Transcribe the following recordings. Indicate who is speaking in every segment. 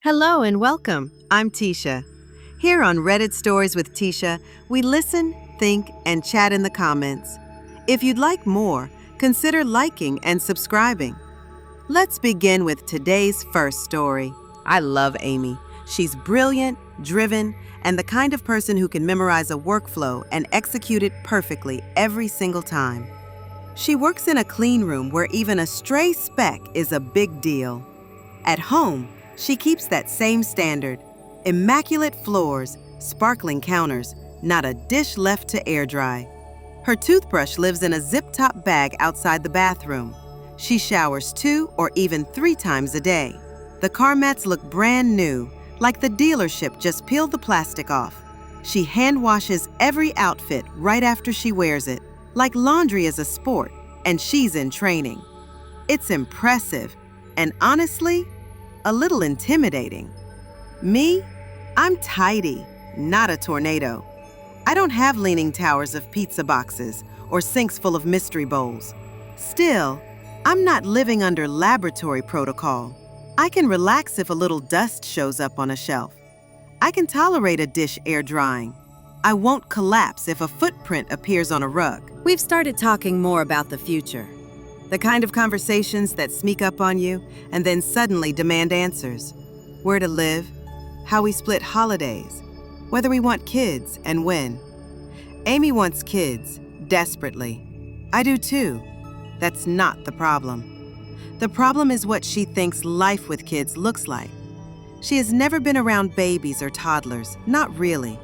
Speaker 1: Hello and welcome. I'm Tisha. Here on Reddit Stories with Tisha, we listen, think, and chat in the comments. If you'd like more, consider liking and subscribing. Let's begin with today's first story. I love Amy. She's brilliant, driven, and the kind of person who can memorize a workflow and execute it perfectly every single time. She works in a clean room where even a stray speck is a big deal. At home, she keeps that same standard. Immaculate floors, sparkling counters, not a dish left to air dry. Her toothbrush lives in a zip-top bag outside the bathroom. She showers 2 or even 3 times a day. The car mats look brand new, like the dealership just peeled the plastic off. She hand washes every outfit right after she wears it, like laundry is a sport, and she's in training. It's impressive, and honestly, a little intimidating. Me? I'm tidy, not a tornado. I don't have leaning towers of pizza boxes or sinks full of mystery bowls. Still, I'm not living under laboratory protocol. I can relax if a little dust shows up on a shelf. I can tolerate a dish air drying. I won't collapse if a footprint appears on a rug. We've started talking more about the future. The kind of conversations that sneak up on you and then suddenly demand answers. Where to live, how we split holidays, whether we want kids and when. Amy wants kids, desperately. I do too. That's not the problem. The problem is what she thinks life with kids looks like. She has never been around babies or toddlers, not really.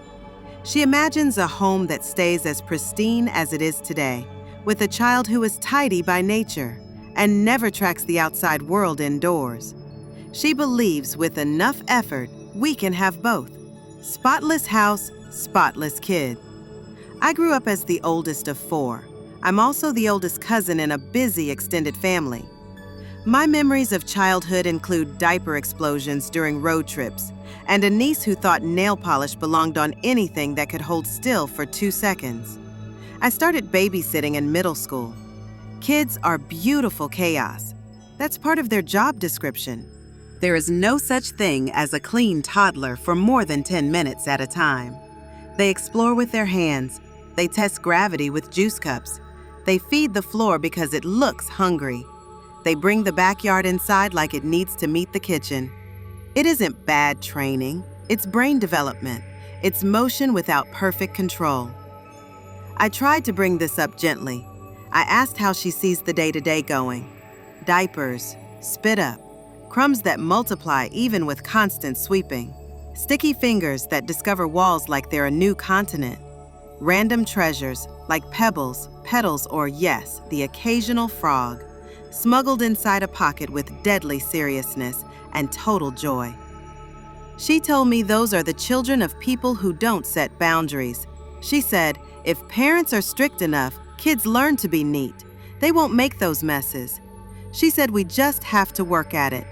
Speaker 1: She imagines a home that stays as pristine as it is today, with a child who is tidy by nature and never tracks the outside world indoors. She believes with enough effort, we can have both. Spotless house, spotless kid. I grew up as the oldest of 4. I'm also the oldest cousin in a busy extended family. My memories of childhood include diaper explosions during road trips and a niece who thought nail polish belonged on anything that could hold still for 2 seconds. I started babysitting in middle school. Kids are beautiful chaos. That's part of their job description. There is no such thing as a clean toddler for more than 10 minutes at a time. They explore with their hands. They test gravity with juice cups. They feed the floor because it looks hungry. They bring the backyard inside like it needs to meet the kitchen. It isn't bad training. It's brain development. It's motion without perfect control. I tried to bring this up gently. I asked how she sees the day-to-day going. Diapers, spit up, crumbs that multiply even with constant sweeping, sticky fingers that discover walls like they're a new continent, random treasures like pebbles, petals, or yes, the occasional frog, smuggled inside a pocket with deadly seriousness and total joy. She told me those are the children of people who don't set boundaries. She said, if parents are strict enough, kids learn to be neat. They won't make those messes. She said we just have to work at it.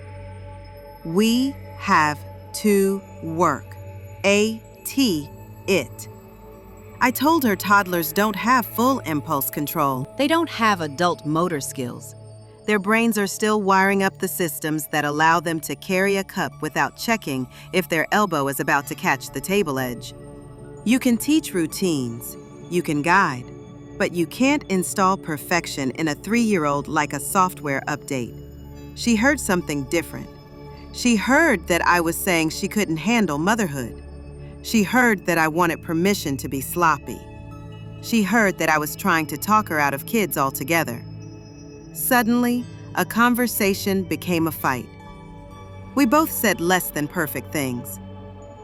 Speaker 1: We have to work. A-T, it. I told her toddlers don't have full impulse control. They don't have adult motor skills. Their brains are still wiring up the systems that allow them to carry a cup without checking if their elbow is about to catch the table edge. You can teach routines. You can guide, but you can't install perfection in a 3-year-old like a software update. She heard something different. She heard that I was saying she couldn't handle motherhood. She heard that I wanted permission to be sloppy. She heard that I was trying to talk her out of kids altogether. Suddenly, a conversation became a fight. We both said less than perfect things.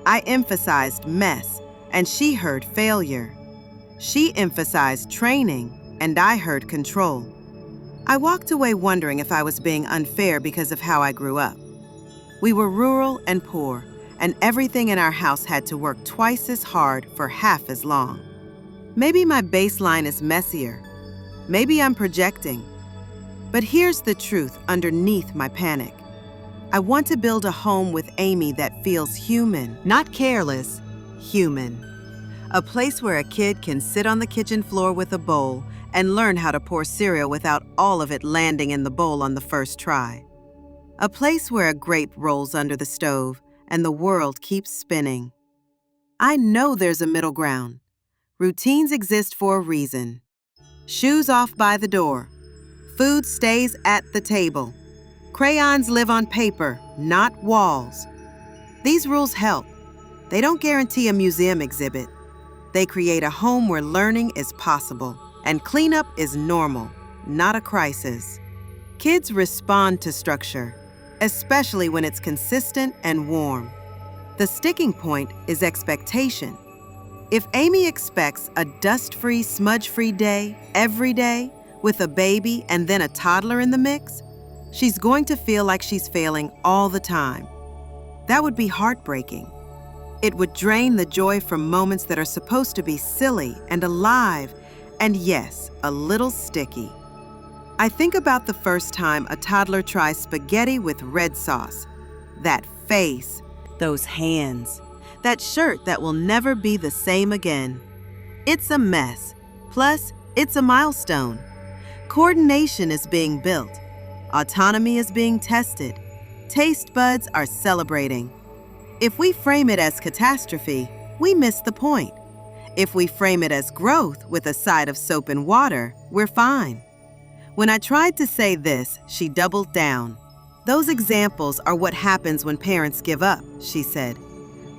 Speaker 1: I emphasized mess, and she heard failure. She emphasized training, and I heard control. I walked away wondering if I was being unfair because of how I grew up. We were rural and poor, and everything in our house had to work twice as hard for half as long. Maybe my baseline is messier. Maybe I'm projecting. But here's the truth underneath my panic. I want to build a home with Amy that feels human, not careless, human. A place where a kid can sit on the kitchen floor with a bowl and learn how to pour cereal without all of it landing in the bowl on the first try. A place where a grape rolls under the stove and the world keeps spinning. I know there's a middle ground. Routines exist for a reason. Shoes off by the door. Food stays at the table. Crayons live on paper, not walls. These rules help. They don't guarantee a museum exhibit. They create a home where learning is possible, and cleanup is normal, not a crisis. Kids respond to structure, especially when it's consistent and warm. The sticking point is expectation. If Amy expects a dust-free, smudge-free day every day with a baby and then a toddler in the mix, she's going to feel like she's failing all the time. That would be heartbreaking. It would drain the joy from moments that are supposed to be silly and alive, and yes, a little sticky. I think about the first time a toddler tries spaghetti with red sauce. That face, those hands, that shirt that will never be the same again. It's a mess. Plus, it's a milestone. Coordination is being built. Autonomy is being tested. Taste buds are celebrating. If we frame it as catastrophe, we miss the point. If we frame it as growth with a side of soap and water, we're fine. When I tried to say this, she doubled down. Those examples are what happens when parents give up, she said.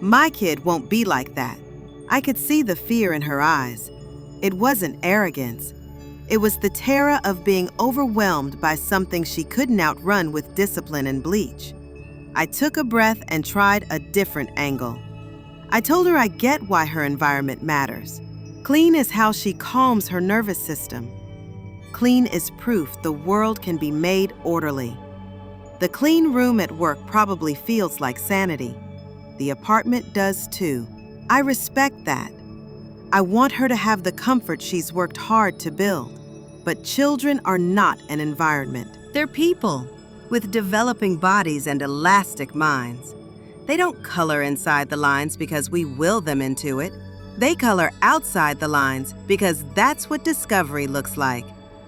Speaker 1: My kid won't be like that. I could see the fear in her eyes. It wasn't arrogance. It was the terror of being overwhelmed by something she couldn't outrun with discipline and bleach. I took a breath and tried a different angle. I told her I get why her environment matters. Clean is how she calms her nervous system. Clean is proof the world can be made orderly. The clean room at work probably feels like sanity. The apartment does too. I respect that. I want her to have the comfort she's worked hard to build. But children are not an environment. They're people with developing bodies and elastic minds. They don't color inside the lines because we will them into it. They color outside the lines because that's what discovery looks like.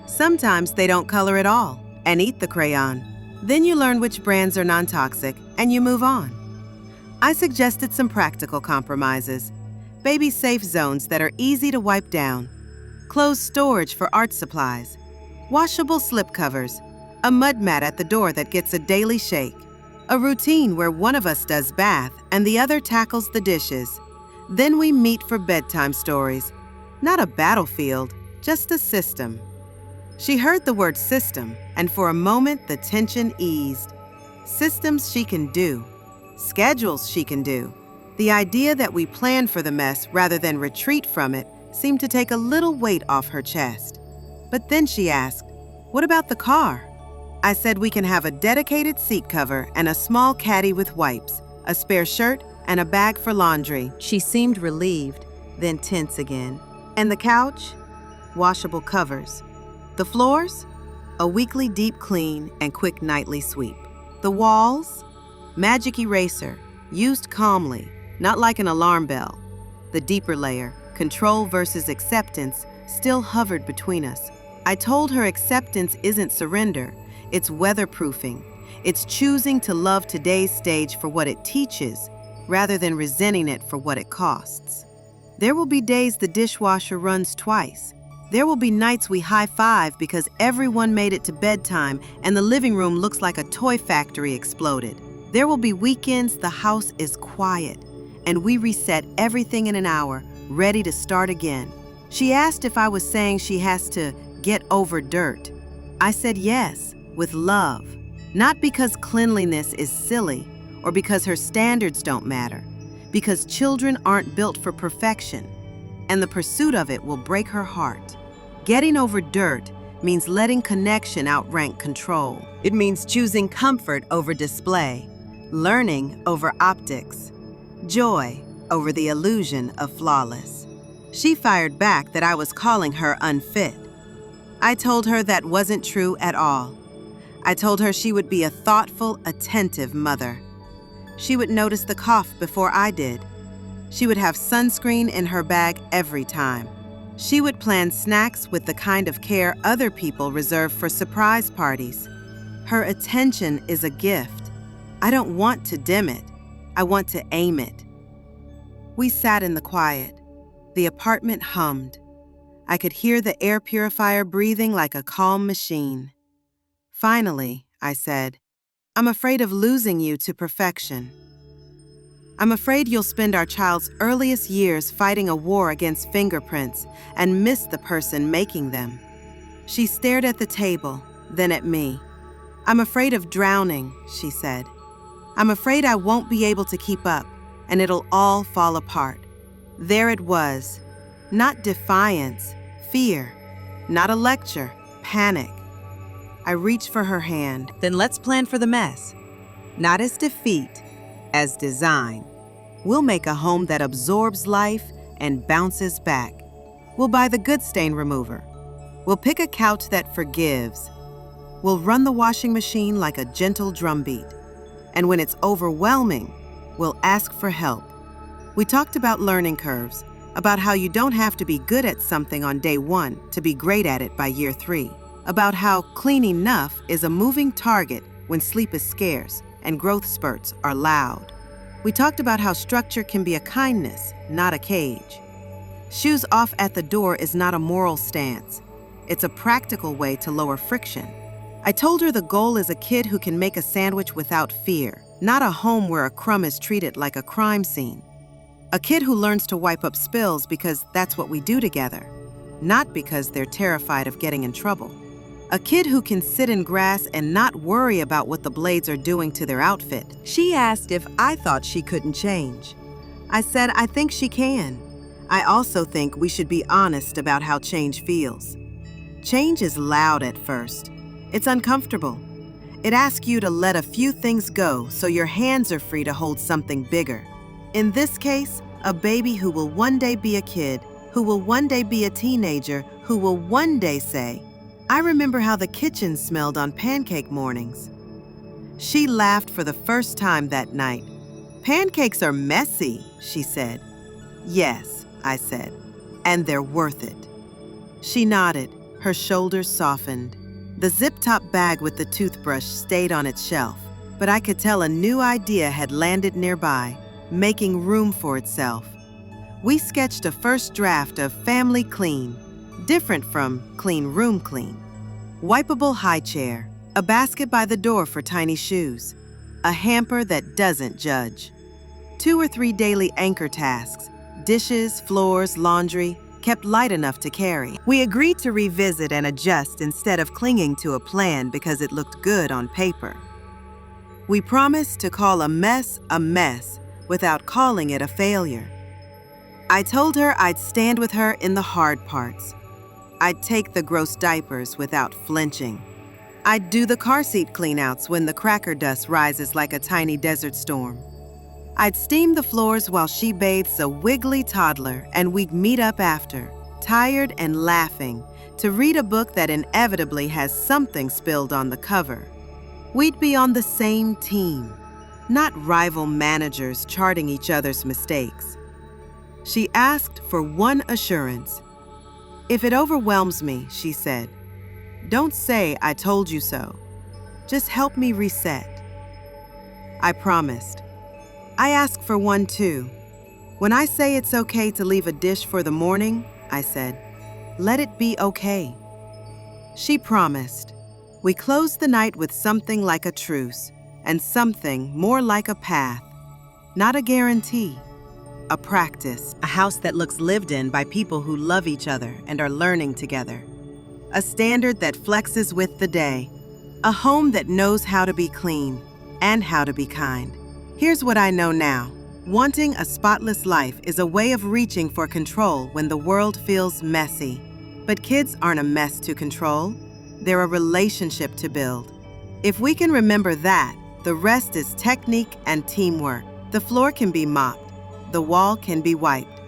Speaker 1: Sometimes they don't color at all and eat the crayon. Then you learn which brands are non-toxic and you move on. I suggested some practical compromises. Baby safe zones that are easy to wipe down. Closed storage for art supplies. Washable slipcovers. A mud mat at the door that gets a daily shake. A routine where one of us does bath and the other tackles the dishes. Then we meet for bedtime stories. Not a battlefield, just a system. She heard the word system, and for a moment the tension eased. Systems she can do. Schedules she can do. The idea that we plan for the mess rather than retreat from it seemed to take a little weight off her chest. But then she asked, "What about the car?" I said we can have a dedicated seat cover and a small caddy with wipes, a spare shirt, and a bag for laundry. She seemed relieved, then tense again. And the couch? Washable covers. The floors? A weekly deep clean and quick nightly sweep. The walls? Magic eraser, used calmly, not like an alarm bell. The deeper layer, control versus acceptance, still hovered between us. I told her acceptance isn't surrender. It's weatherproofing. It's choosing to love today's stage for what it teaches, rather than resenting it for what it costs. There will be days the dishwasher runs twice. There will be nights we high-five because everyone made it to bedtime and the living room looks like a toy factory exploded. There will be weekends the house is quiet and we reset everything in an hour, ready to start again. She asked if I was saying she has to get over dirt. I said yes, with love. Not because cleanliness is silly or because her standards don't matter, because children aren't built for perfection, and the pursuit of it will break her heart. Getting over dirt means letting connection outrank control. It means choosing comfort over display, learning over optics, joy over the illusion of flawless. She fired back that I was calling her unfit. I told her that wasn't true at all. I told her she would be a thoughtful, attentive mother. She would notice the cough before I did. She would have sunscreen in her bag every time. She would plan snacks with the kind of care other people reserve for surprise parties. Her attention is a gift. I don't want to dim it. I want to aim it. We sat in the quiet. The apartment hummed. I could hear the air purifier breathing like a calm machine. Finally, I said, I'm afraid of losing you to perfection. I'm afraid you'll spend our child's earliest years fighting a war against fingerprints and miss the person making them. She stared at the table, then at me. I'm afraid of drowning, she said. I'm afraid I won't be able to keep up, and it'll all fall apart. There it was. Not defiance, fear. Not a lecture, panic. I reached for her hand. Then let's plan for the mess. Not as defeat, as design. We'll make a home that absorbs life and bounces back. We'll buy the good stain remover. We'll pick a couch that forgives. We'll run the washing machine like a gentle drumbeat. And when it's overwhelming, we'll ask for help. We talked about learning curves, about how you don't have to be good at something on day 1 to be great at it by year 3, about how clean enough is a moving target when sleep is scarce and growth spurts are loud. We talked about how structure can be a kindness, not a cage. Shoes off at the door is not a moral stance. It's a practical way to lower friction. I told her the goal is a kid who can make a sandwich without fear, not a home where a crumb is treated like a crime scene. A kid who learns to wipe up spills because that's what we do together, not because they're terrified of getting in trouble. A kid who can sit in grass and not worry about what the blades are doing to their outfit. She asked if I thought she couldn't change. I said I think she can. I also think we should be honest about how change feels. Change is loud at first. It's uncomfortable. It asks you to let a few things go so your hands are free to hold something bigger. In this case, a baby who will one day be a kid, who will one day be a teenager, who will one day say, I remember how the kitchen smelled on pancake mornings. She laughed for the first time that night. Pancakes are messy, she said. Yes, I said, and they're worth it. She nodded, her shoulders softened. The zip-top bag with the toothbrush stayed on its shelf, but I could tell a new idea had landed nearby, making room for itself. We sketched a first draft of family clean, different from clean room clean. Wipeable high chair, a basket by the door for tiny shoes, a hamper that doesn't judge. 2 or 3 daily anchor tasks, dishes, floors, laundry, kept light enough to carry. We agreed to revisit and adjust instead of clinging to a plan because it looked good on paper. We promised to call a mess without calling it a failure. I told her I'd stand with her in the hard parts. I'd take the gross diapers without flinching. I'd do the car seat cleanouts when the cracker dust rises like a tiny desert storm. I'd steam the floors while she bathes a wiggly toddler, and we'd meet up after, tired and laughing, to read a book that inevitably has something spilled on the cover. We'd be on the same team, not rival managers charting each other's mistakes. She asked for one assurance. If it overwhelms me, she said, don't say I told you so. Just help me reset. I promised. I asked for one too. When I say it's okay to leave a dish for the morning, I said, let it be okay. She promised. We closed the night with something like a truce, and something more like a path. Not a guarantee, a practice. A house that looks lived in by people who love each other and are learning together. A standard that flexes with the day. A home that knows how to be clean and how to be kind. Here's what I know now. Wanting a spotless life is a way of reaching for control when the world feels messy. But kids aren't a mess to control. They're a relationship to build. If we can remember that, the rest is technique and teamwork. The floor can be mopped. The wall can be wiped.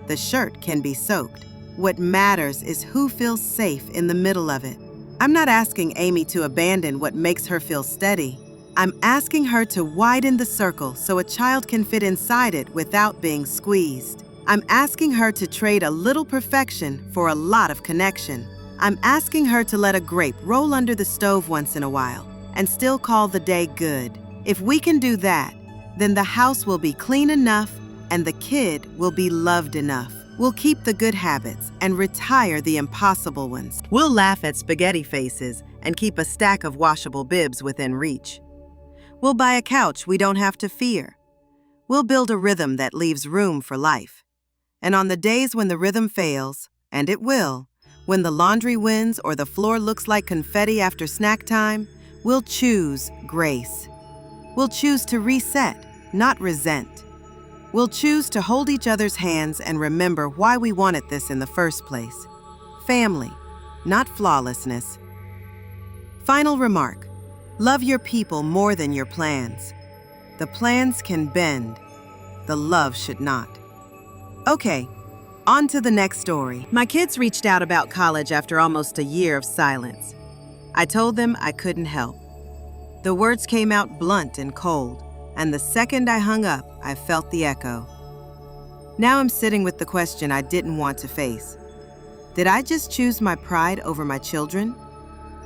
Speaker 1: The shirt can be soaked. What matters is who feels safe in the middle of it. I'm not asking Amy to abandon what makes her feel steady. I'm asking her to widen the circle so a child can fit inside it without being squeezed. I'm asking her to trade a little perfection for a lot of connection. I'm asking her to let a grape roll under the stove once in a while and still call the day good. If we can do that, then the house will be clean enough and the kid will be loved enough. We'll keep the good habits and retire the impossible ones. We'll laugh at spaghetti faces and keep a stack of washable bibs within reach. We'll buy a couch we don't have to fear. We'll build a rhythm that leaves room for life. And on the days when the rhythm fails, and it will, when the laundry wins or the floor looks like confetti after snack time, we'll choose grace. We'll choose to reset, not resent. We'll choose to hold each other's hands and remember why we wanted this in the first place. Family, not flawlessness. Final remark: love your people more than your plans. The plans can bend. The love should not. Okay, on to the next story. My kids reached out about college after almost a year of silence. I told them I couldn't help. The words came out blunt and cold, and the second I hung up, I felt the echo. Now I'm sitting with the question I didn't want to face. Did I just choose my pride over my children?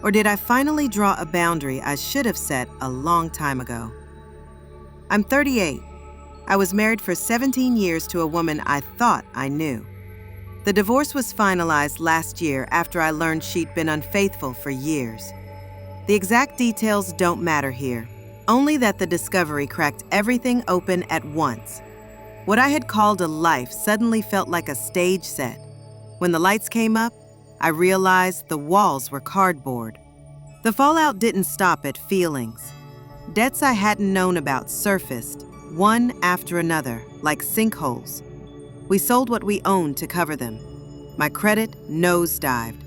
Speaker 1: Or did I finally draw a boundary I should have set a long time ago? I'm 38. I was married for 17 years to a woman I thought I knew. The divorce was finalized last year after I learned she'd been unfaithful for years. The exact details don't matter here, only that the discovery cracked everything open at once. What I had called a life suddenly felt like a stage set. When the lights came up, I realized the walls were cardboard. The fallout didn't stop at feelings. Debts I hadn't known about surfaced, one after another, like sinkholes. We sold what we owned to cover them. My credit nosedived.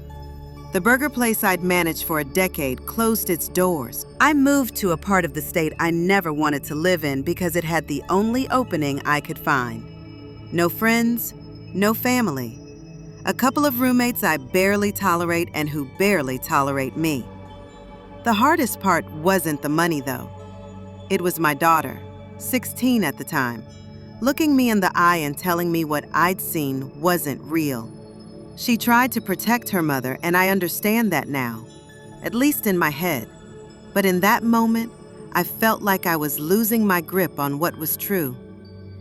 Speaker 1: The burger place I'd managed for a decade closed its doors. I moved to a part of the state I never wanted to live in because it had the only opening I could find. No friends, no family. A couple of roommates I barely tolerate and who barely tolerate me. The hardest part wasn't the money, though. It was my daughter, 16 at the time, looking me in the eye and telling me what I'd seen wasn't real. She tried to protect her mother, and I understand that now, at least in my head. But in that moment, I felt like I was losing my grip on what was true.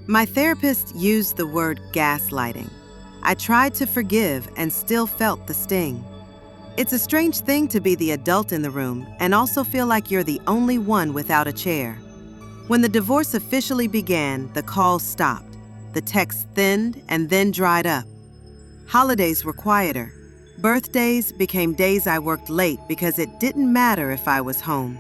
Speaker 1: My therapist used the word gaslighting. I tried to forgive and still felt the sting. It's a strange thing to be the adult in the room and also feel like you're the only one without a chair. When the divorce officially began, the calls stopped. The texts thinned and then dried up. Holidays were quieter. Birthdays became days I worked late because it didn't matter if I was home.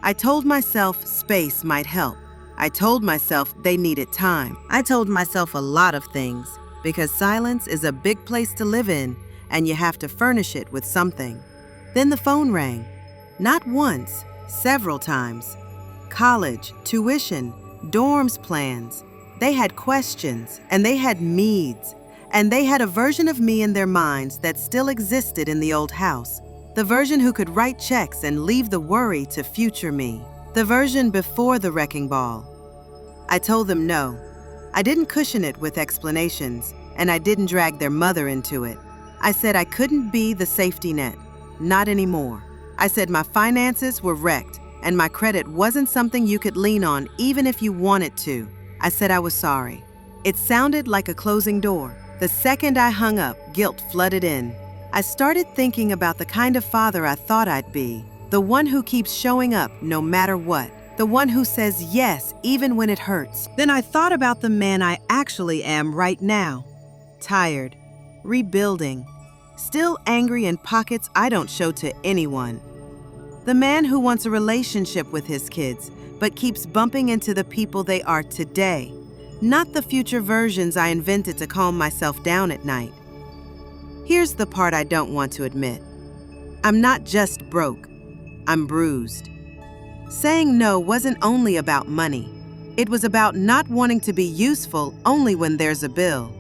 Speaker 1: I told myself space might help. I told myself they needed time. I told myself a lot of things because silence is a big place to live in and you have to furnish it with something. Then the phone rang. Not once, several times. College, tuition, dorms plans. They had questions and they had needs. And they had a version of me in their minds that still existed in the old house. The version who could write checks and leave the worry to future me. The version before the wrecking ball. I told them no. I didn't cushion it with explanations, and I didn't drag their mother into it. I said I couldn't be the safety net. Not anymore. I said my finances were wrecked, and my credit wasn't something you could lean on even if you wanted to. I said I was sorry. It sounded like a closing door. The second I hung up, guilt flooded in. I started thinking about the kind of father I thought I'd be, the one who keeps showing up no matter what, the one who says yes even when it hurts. Then I thought about the man I actually am right now. Tired, rebuilding, still angry in pockets I don't show to anyone. The man who wants a relationship with his kids, but keeps bumping into the people they are today. Not the future versions I invented to calm myself down at night. Here's the part I don't want to admit. I'm not just broke, I'm bruised. Saying no wasn't only about money. It was about not wanting to be useful only when there's a bill.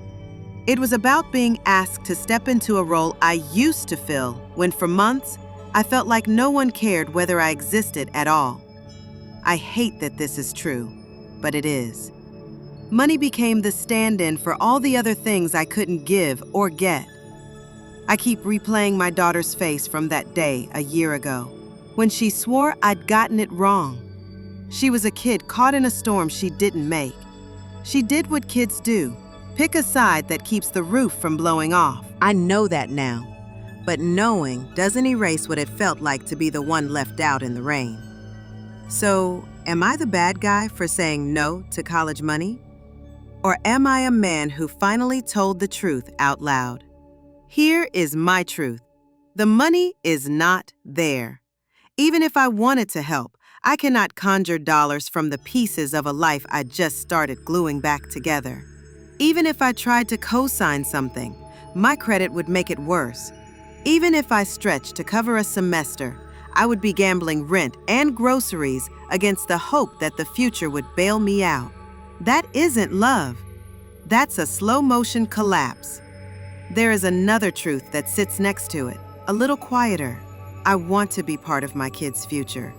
Speaker 1: It was about being asked to step into a role I used to fill when for months I felt like no one cared whether I existed at all. I hate that this is true, but it is. Money became the stand-in for all the other things I couldn't give or get. I keep replaying my daughter's face from that day a year ago, when she swore I'd gotten it wrong. She was a kid caught in a storm she didn't make. She did what kids do, pick a side that keeps the roof from blowing off. I know that now, but knowing doesn't erase what it felt like to be the one left out in the rain. So, am I the bad guy for saying no to college money? Or am I a man who finally told the truth out loud? Here is my truth. The money is not there. Even if I wanted to help, I cannot conjure dollars from the pieces of a life I just started gluing back together. Even if I tried to co-sign something, my credit would make it worse. Even if I stretched to cover a semester, I would be gambling rent and groceries against the hope that the future would bail me out. That isn't love. That's a slow-motion collapse. There is another truth that sits next to it, a little quieter. I want to be part of my kids' future,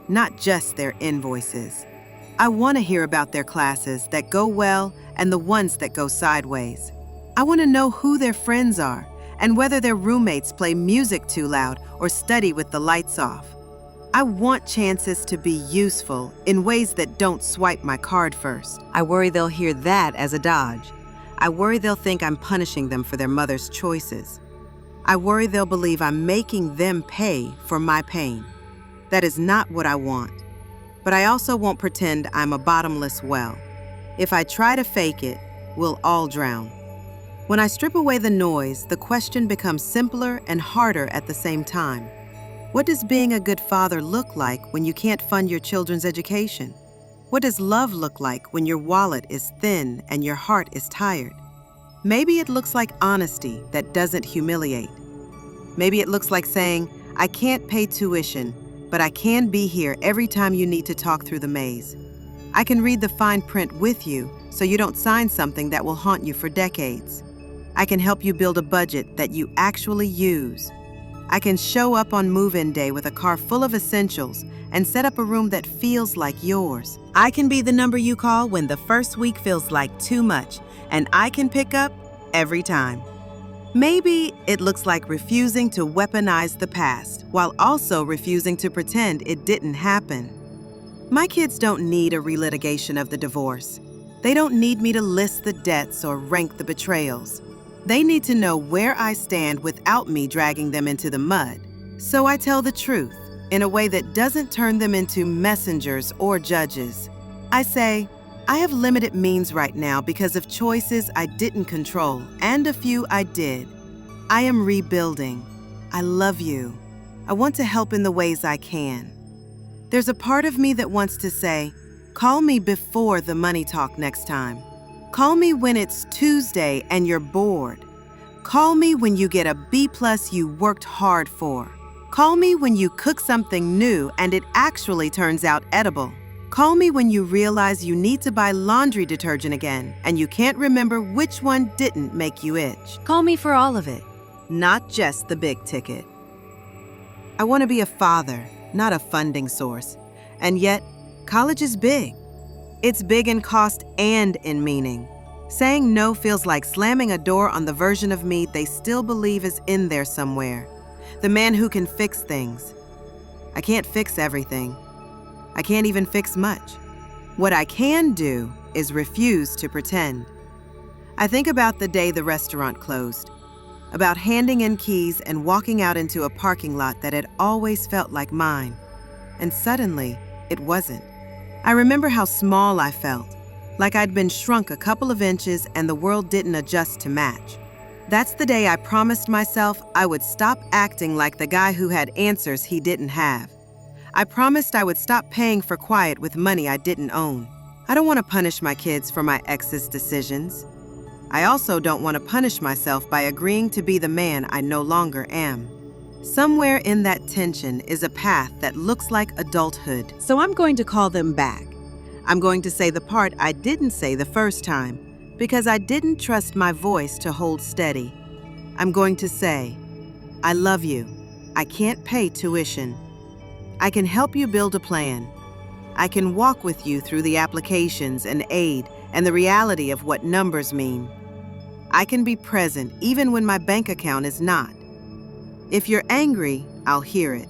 Speaker 1: not just their invoices. I want to hear about their classes that go well and the ones that go sideways. I want to know who their friends are and whether their roommates play music too loud or study with the lights off. I want chances to be useful in ways that don't swipe my card first. I worry they'll hear that as a dodge. I worry they'll think I'm punishing them for their mother's choices. I worry they'll believe I'm making them pay for my pain. That is not what I want. But I also won't pretend I'm a bottomless well. If I try to fake it, we'll all drown. When I strip away the noise, the question becomes simpler and harder at the same time. What does being a good father look like when you can't fund your children's education? What does love look like when your wallet is thin and your heart is tired? Maybe it looks like honesty that doesn't humiliate. Maybe it looks like saying, I can't pay tuition, but I can be here every time you need to talk through the maze. I can read the fine print with you so you don't sign something that will haunt you for decades. I can help you build a budget that you actually use. I can show up on move-in day with a car full of essentials and set up a room that feels like yours. I can be the number you call when the first week feels like too much, and I can pick up every time. Maybe it looks like refusing to weaponize the past while also refusing to pretend it didn't happen. My kids don't need a relitigation of the divorce. They don't need me to list the debts or rank the betrayals. They need to know where I stand without me dragging them into the mud. So I tell the truth in a way that doesn't turn them into messengers or judges. I say, I have limited means right now because of choices I didn't control and a few I did. I am rebuilding. I love you. I want to help in the ways I can. There's a part of me that wants to say, call me before the money talk next time. Call me when it's Tuesday and you're bored. Call me when you get a B+ you worked hard for. Call me when you cook something new and it actually turns out edible. Call me when you realize you need to buy laundry detergent again and you can't remember which one didn't make you itch. Call me for all of it, not just the big ticket. I want to be a father, not a funding source. And yet, college is big. It's big in cost and in meaning. Saying no feels like slamming a door on the version of me they still believe is in there somewhere. The man who can fix things. I can't fix everything. I can't even fix much. What I can do is refuse to pretend. I think about the day the restaurant closed, about handing in keys and walking out into a parking lot that had always felt like mine. And suddenly, it wasn't. I remember how small I felt, like I'd been shrunk a couple of inches and the world didn't adjust to match. That's the day I promised myself I would stop acting like the guy who had answers he didn't have. I promised I would stop paying for quiet with money I didn't own. I don't want to punish my kids for my ex's decisions. I also don't want to punish myself by agreeing to be the man I no longer am. Somewhere in that tension is a path that looks like adulthood. So I'm going to call them back. I'm going to say the part I didn't say the first time because I didn't trust my voice to hold steady. I'm going to say, I love you. I can't pay tuition. I can help you build a plan. I can walk with you through the applications and aid and the reality of what numbers mean. I can be present even when my bank account is not. If you're angry, I'll hear it.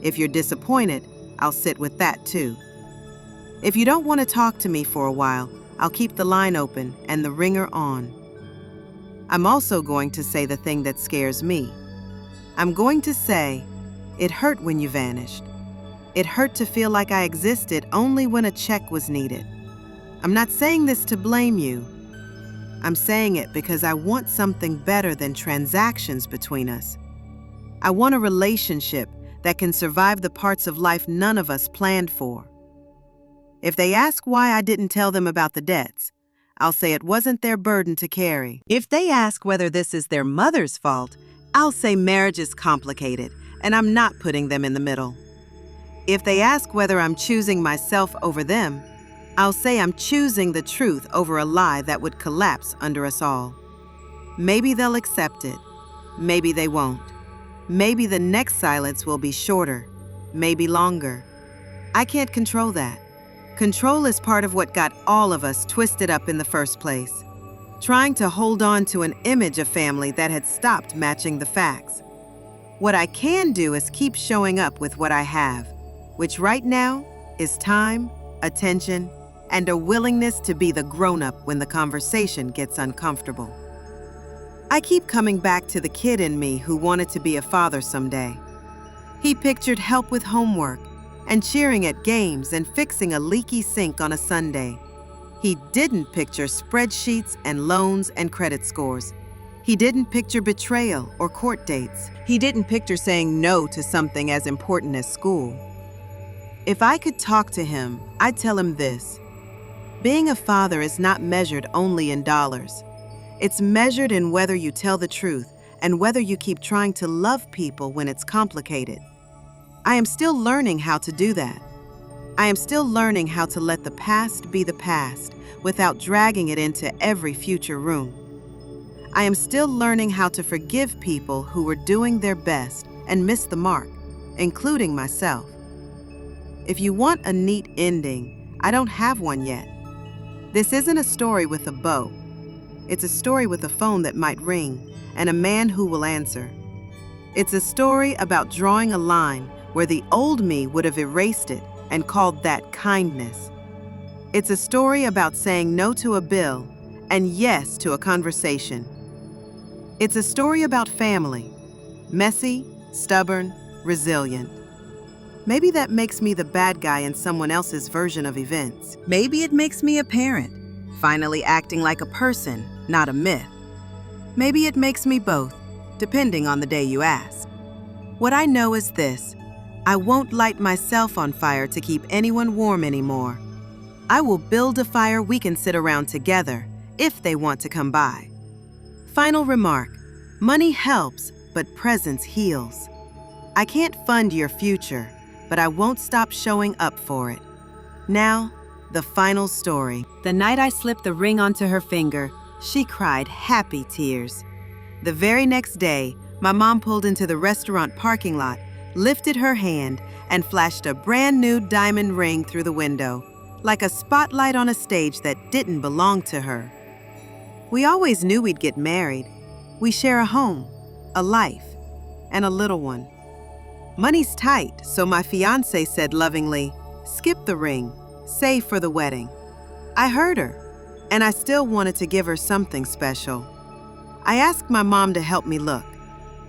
Speaker 1: If you're disappointed, I'll sit with that too. If you don't want to talk to me for a while, I'll keep the line open and the ringer on. I'm also going to say the thing that scares me. I'm going to say, it hurt when you vanished. It hurt to feel like I existed only when a check was needed. I'm not saying this to blame you. I'm saying it because I want something better than transactions between us. I want a relationship that can survive the parts of life none of us planned for. If they ask why I didn't tell them about the debts, I'll say it wasn't their burden to carry. If they ask whether this is their mother's fault, I'll say marriage is complicated and I'm not putting them in the middle. If they ask whether I'm choosing myself over them, I'll say I'm choosing the truth over a lie that would collapse under us all. Maybe they'll accept it. Maybe they won't. Maybe the next silence will be shorter, maybe longer. I can't control that. Control is part of what got all of us twisted up in the first place, trying to hold on to an image of family that had stopped matching the facts. What I can do is keep showing up with what I have, which right now is time, attention, and a willingness to be the grown-up when the conversation gets uncomfortable. I keep coming back to the kid in me who wanted to be a father someday. He pictured help with homework and cheering at games and fixing a leaky sink on a Sunday. He didn't picture spreadsheets and loans and credit scores. He didn't picture betrayal or court dates. He didn't picture saying no to something as important as school. If I could talk to him, I'd tell him this. Being a father is not measured only in dollars. It's measured in whether you tell the truth and whether you keep trying to love people when it's complicated. I am still learning how to do that. I am still learning how to let the past be the past without dragging it into every future room. I am still learning how to forgive people who were doing their best and missed the mark, including myself. If you want a neat ending, I don't have one yet. This isn't a story with a bow. It's a story with a phone that might ring and a man who will answer. It's a story about drawing a line where the old me would have erased it and called that kindness. It's a story about saying no to a bill and yes to a conversation. It's a story about family, messy, stubborn, resilient. Maybe that makes me the bad guy in someone else's version of events. Maybe it makes me a parent, finally acting like a person, not a myth. Maybe it makes me both, depending on the day you ask. What I know is this: I won't light myself on fire to keep anyone warm anymore. I will build a fire we can sit around together if they want to come by. Final remark: money helps, but presence heals. I can't fund your future, but I won't stop showing up for it. Now, the final story. The night I slipped the ring onto her finger, she cried happy tears. The very next day, my mom pulled into the restaurant parking lot, lifted her hand, and flashed a brand new diamond ring through the window, like a spotlight on a stage that didn't belong to her. We always knew we'd get married. We share a home, a life, and a little one. Money's tight, so my fiancé said lovingly, "Skip the ring, save for the wedding." I heard her, and I still wanted to give her something special. I asked my mom to help me look.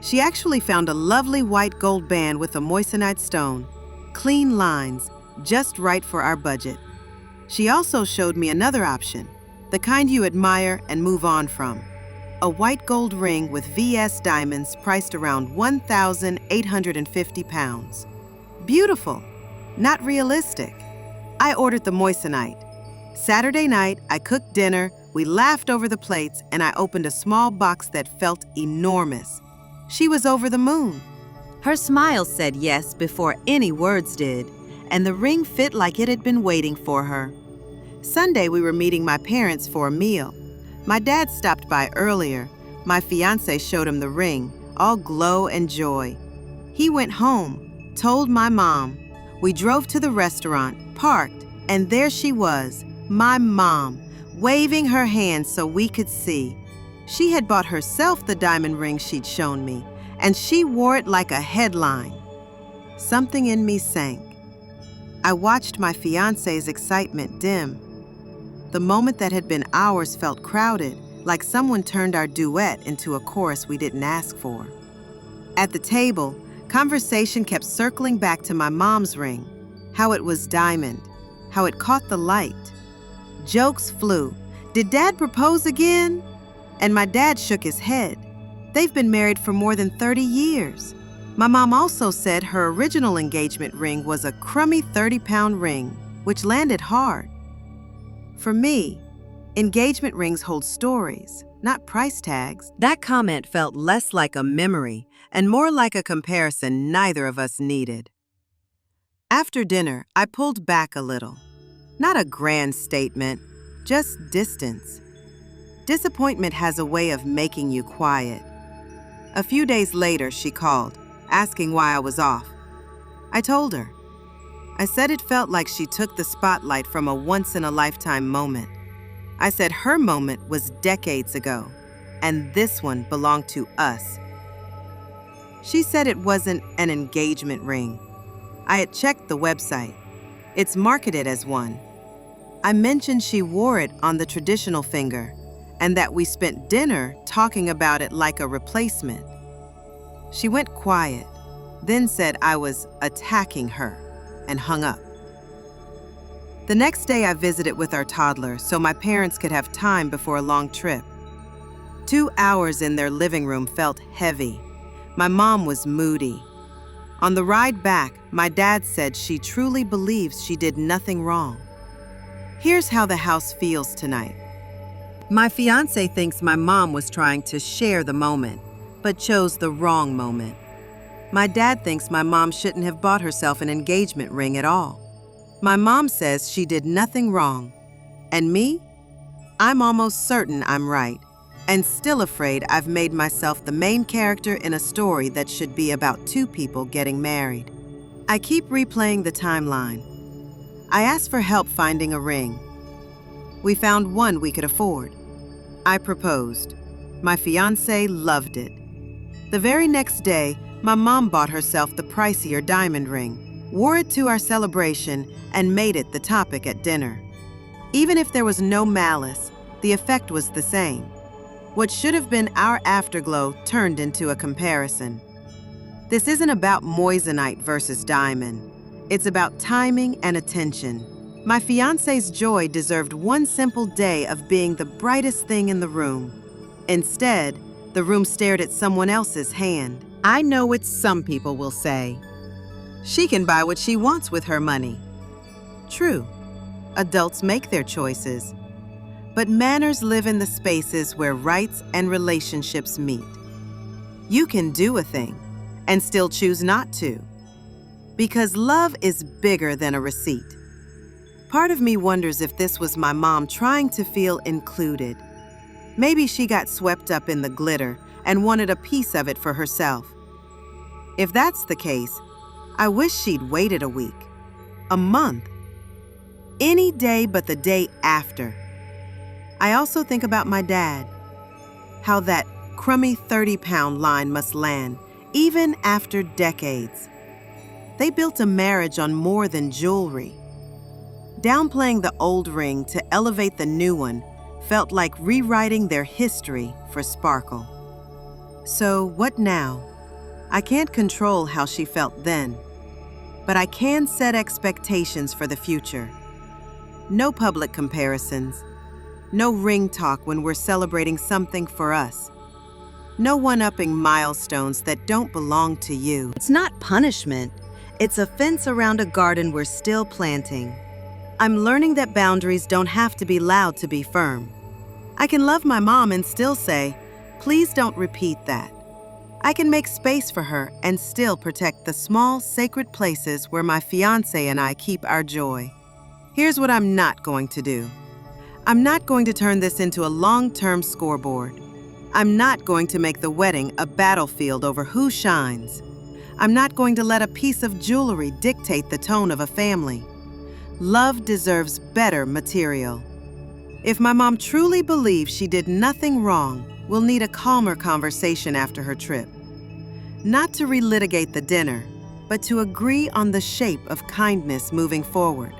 Speaker 1: She actually found a lovely white gold band with a moissanite stone, clean lines, just right for our budget. She also showed me another option, the kind you admire and move on from. A white gold ring with VS diamonds priced around 1,850 pounds. Beautiful, not realistic. I ordered the moissanite. Saturday night, I cooked dinner, we laughed over the plates, and I opened a small box that felt enormous. She was over the moon. Her smile said yes before any words did, and the ring fit like it had been waiting for her. Sunday, we were meeting my parents for a meal. My dad stopped by earlier. My fiancé showed him the ring, all glow and joy. He went home, told my mom. We drove to the restaurant, parked, and there she was, my mom, waving her hand so we could see. She had bought herself the diamond ring she'd shown me, and she wore it like a headline. Something in me sank. I watched my fiancé's excitement dim. The moment that had been ours felt crowded, like someone turned our duet into a chorus we didn't ask for. At the table, conversation kept circling back to my mom's ring, how it was diamond, how it caught the light. Jokes flew. Did Dad propose again? And my dad shook his head. They've been married for more than 30 years. My mom also said her original engagement ring was a crummy 30-pound ring, which landed hard. For me, engagement rings hold stories, not price tags. That comment felt less like a memory and more like a comparison neither of us needed. After dinner, I pulled back a little. Not a grand statement, just distance. Disappointment has a way of making you quiet. A few days later, she called, asking why I was off. I told her. I said it felt like she took the spotlight from a once-in-a-lifetime moment. I said her moment was decades ago, and this one belonged to us. She said it wasn't an engagement ring. I had checked the website. It's marketed as one. I mentioned she wore it on the traditional finger, and that we spent dinner talking about it like a replacement. She went quiet, then said I was attacking her, and hung up. The next day I visited with our toddler so my parents could have time before a long trip. 2 hours in their living room felt heavy. My mom was moody. On the ride back, my dad said she truly believes she did nothing wrong. Here's how the house feels tonight. My fiancé thinks my mom was trying to share the moment, but chose the wrong moment. My dad thinks my mom shouldn't have bought herself an engagement ring at all. My mom says she did nothing wrong. And me? I'm almost certain I'm right, and still afraid I've made myself the main character in a story that should be about 2 people getting married. I keep replaying the timeline. I asked for help finding a ring. We found one we could afford. I proposed. My fiancé loved it. The very next day, my mom bought herself the pricier diamond ring, wore it to our celebration, and made it the topic at dinner. Even if there was no malice, the effect was the same. What should have been our afterglow turned into a comparison. This isn't about moissanite versus diamond. It's about timing and attention. My fiancé's joy deserved one simple day of being the brightest thing in the room. Instead, the room stared at someone else's hand. I know what some people will say. She can buy what she wants with her money. True, adults make their choices. But manners live in the spaces where rights and relationships meet. You can do a thing and still choose not to. Because love is bigger than a receipt. Part of me wonders if this was my mom trying to feel included. Maybe she got swept up in the glitter and wanted a piece of it for herself. If that's the case, I wish she'd waited a week, a month, any day but the day after. I also think about my dad, how that crummy 30-pound line must land, even after decades. They built a marriage on more than jewelry. Downplaying the old ring to elevate the new one felt like rewriting their history for sparkle. So what now? I can't control how she felt then, but I can set expectations for the future. No public comparisons. No ring talk when we're celebrating something for us. No one-upping milestones that don't belong to you. It's not punishment. It's a fence around a garden we're still planting. I'm learning that boundaries don't have to be loud to be firm. I can love my mom and still say, please don't repeat that. I can make space for her and still protect the small, sacred places where my fiancé and I keep our joy. Here's what I'm not going to do. I'm not going to turn this into a long-term scoreboard. I'm not going to make the wedding a battlefield over who shines. I'm not going to let a piece of jewelry dictate the tone of a family. Love deserves better material. If my mom truly believes she did nothing wrong, we'll need a calmer conversation after her trip. Not to relitigate the dinner, but to agree on the shape of kindness moving forward.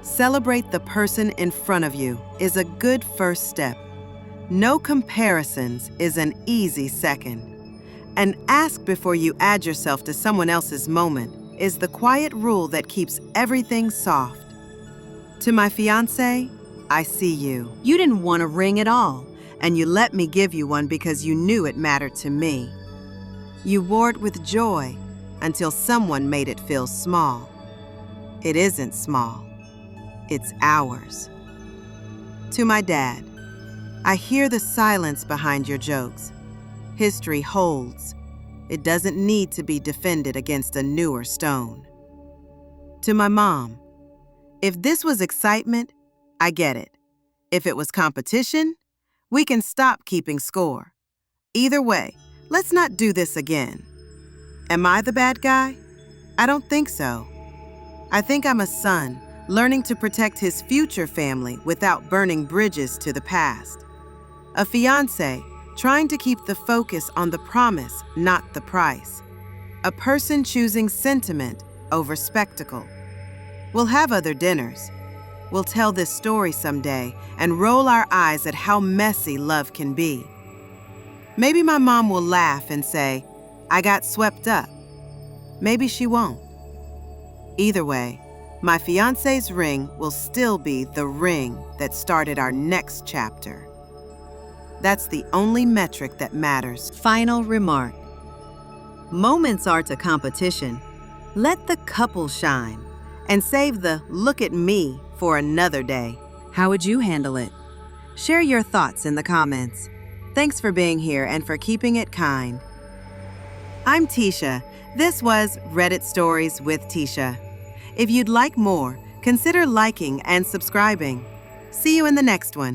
Speaker 1: Celebrate the person in front of you is a good first step. No comparisons is an easy second. And ask before you add yourself to someone else's moment is the quiet rule that keeps everything soft. To my fiancé, I see you. You didn't want a ring at all, and you let me give you one because you knew it mattered to me. You wore it with joy until someone made it feel small. It isn't small. It's ours. To my dad, I hear the silence behind your jokes. History holds. It doesn't need to be defended against a newer stone. To my mom, if this was excitement, I get it. If it was competition, we can stop keeping score. Either way, let's not do this again. Am I the bad guy? I don't think so. I think I'm a son learning to protect his future family without burning bridges to the past. A fiancé trying to keep the focus on the promise, not the price. A person choosing sentiment over spectacle. We'll have other dinners. We'll tell this story someday and roll our eyes at how messy love can be. Maybe my mom will laugh and say, I got swept up. Maybe she won't. Either way, my fiancé's ring will still be the ring that started our next chapter. That's the only metric that matters. Final remark. Moments are to competition. Let the couple shine and save the look at me for another day. How would you handle it? Share your thoughts in the comments. Thanks for being here and for keeping it kind. I'm Tisha. This was Reddit Stories with Tisha. If you'd like more, consider liking and subscribing. See you in the next one.